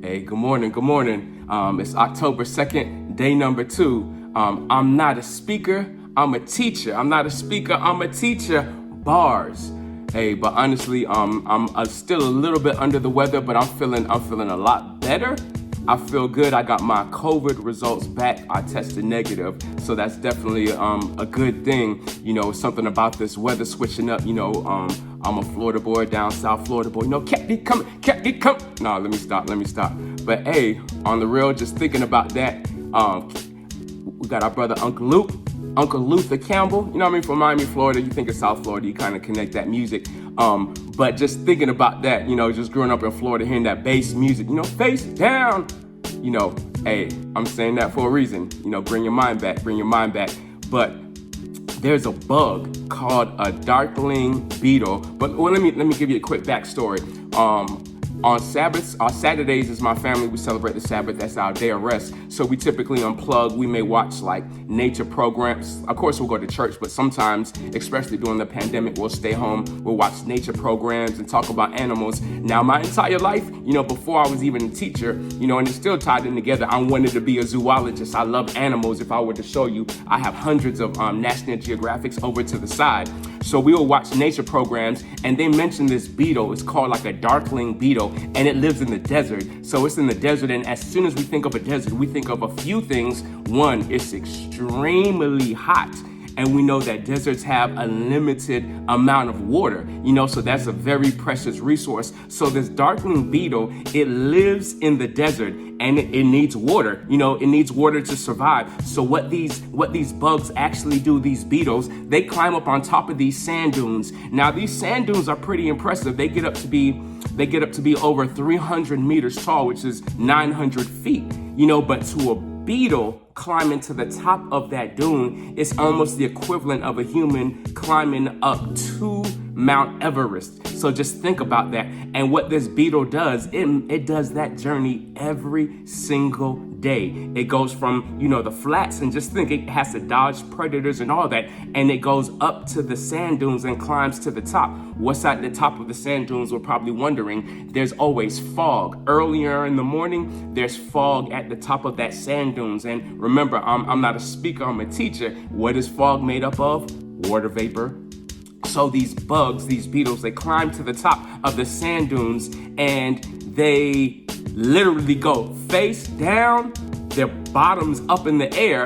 Hey, good morning, good morning. It's October 2nd, day number 2. I'm not a speaker, I'm a teacher. I'm not a speaker, I'm a teacher. Bars. Hey, but honestly, I'm still a little bit under the weather, but I'm feeling a lot better. I feel good. I got my COVID results back. I tested negative, so that's definitely a good thing. You know, something about this weather switching up. You know, I'm a Florida boy, down south Florida boy. You know, kept it coming. Nah, let me stop. But hey, on the real, just thinking about that. We got our brother Uncle Luther Campbell. You know what I mean? From Miami, Florida. You think of South Florida, you kind of connect that music. But just thinking about that, you know, just growing up in Florida, hearing that bass music, you know, face down. You know, hey, I'm saying that for a reason. You know, bring your mind back. But there's a bug called a darkling beetle. But let me give you a quick backstory. On Sabbaths, Saturdays is my family. We celebrate the Sabbath. That's our day of rest. So we typically unplug. We may watch like nature programs. Of course, we'll go to church, but sometimes, especially during the pandemic, we'll stay home. We'll watch nature programs and talk about animals. Now, my entire life, you know, before I was even a teacher, you know, and it's still tied in together, I wanted to be a zoologist. I love animals. If I were to show you, I have hundreds of National Geographics over to the side. So we will watch nature programs, and they mention this beetle. It's called like a darkling beetle, and it lives in the desert. So it's in the desert, and as soon as we think of a desert, we think of a few things. One, it's extremely hot. And we know that deserts have a limited amount of water, you know, so that's a very precious resource. So this darkling beetle, it lives in the desert and it needs water, you know, it needs water to survive. So what these bugs actually do, these beetles, they climb up on top of these sand dunes. Now, these sand dunes are pretty impressive. They get up to be over 300 meters tall, which is 900 feet, you know, but to a beetle climbing to the top of that dune is almost the equivalent of a human climbing up to Mount Everest. So just think about that. And what this beetle does, it does that journey every single day. It goes from, you know, the flats, and just think it has to dodge predators and all that. And it goes up to the sand dunes and climbs to the top. What's at the top of the sand dunes? We're probably wondering. There's always fog. Earlier in the morning, there's fog at the top of that sand dunes. And remember, I'm not a speaker, I'm a teacher. What is fog made up of? Water vapor. So these bugs, these beetles, they climb to the top of the sand dunes and they literally go face down, their bottoms up in the air,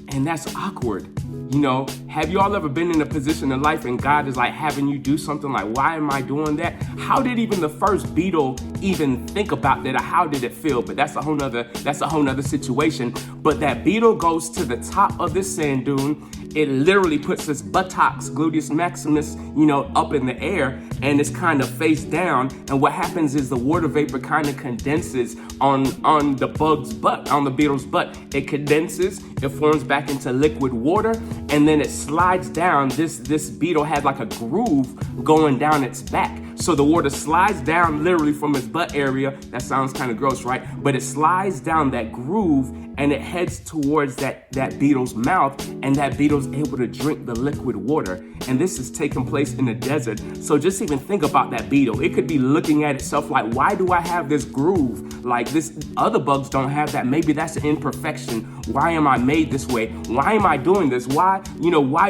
and that's awkward. You know, have you all ever been in a position in life and God is like having you do something like, why am I doing that? How did even the first beetle even think about that? Or how did it feel? But that's a whole nother situation. But that beetle goes to the top of this sand dune. It literally puts its buttocks, gluteus maximus, you know, up in the air, and it's kind of face down. And what happens is the water vapor kind of condenses on the bug's butt, on the beetle's butt. It condenses, it forms back into liquid water, and then it slides down. This beetle had like a groove going down its back. So the water slides down literally from its butt area. That sounds kind of gross, right? But it slides down that groove and it heads towards that beetle's mouth, and that beetle's able to drink the liquid water. And this is taking place in the desert. So just even think about that beetle. It could be looking at itself like, why do I have this groove? Like this other bugs don't have that. Maybe that's an imperfection. Why am I made this way? Why am I doing this? Why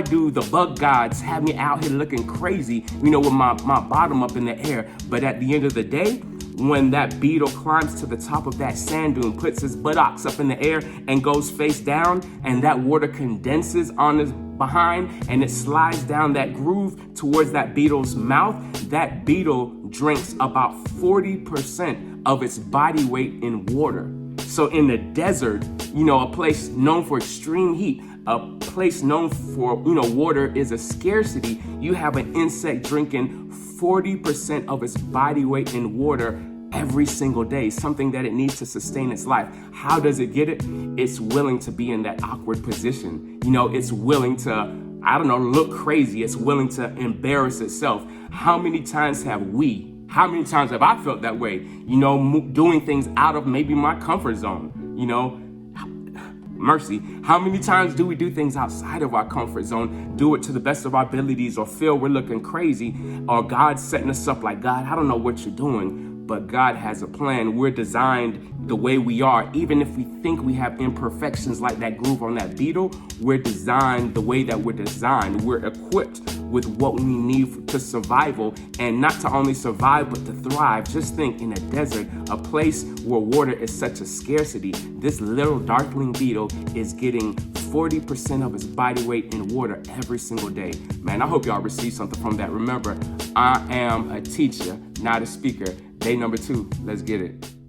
do the bug gods have me out here looking crazy, you know, with my bottom up in the air? But at the end of the day, when that beetle climbs to the top of that sand dune, puts his buttocks up in the air and goes face down, and that water condenses on his behind and it slides down that groove towards that beetle's mouth, that beetle drinks about 40% of its body weight in water. So in the desert, you know, a place known for extreme heat, a place known for, you know, water is a scarcity, you have an insect drinking 40% of its body weight in water every single day, something that it needs to sustain its life. How does it get it? It's willing to be in that awkward position. You know, it's willing to, look crazy. It's willing to embarrass itself. How many times have I felt that way? You know, doing things out of maybe my comfort zone, you know? Mercy. How many times do we do things outside of our comfort zone, do it to the best of our abilities, or feel we're looking crazy, or God's setting us up like, God, I don't know what you're doing, but God has a plan. We're designed the way we are. Even if we think we have imperfections like that groove on that beetle, we're designed the way that we're designed. We're equipped with what we need to survival, and not to only survive, but to thrive. Just think, in a desert, a place where water is such a scarcity, this little darkling beetle is getting 40% of its body weight in water every single day. Man, I hope y'all receive something from that. Remember, I am a teacher, not a speaker. Day number 2, let's get it.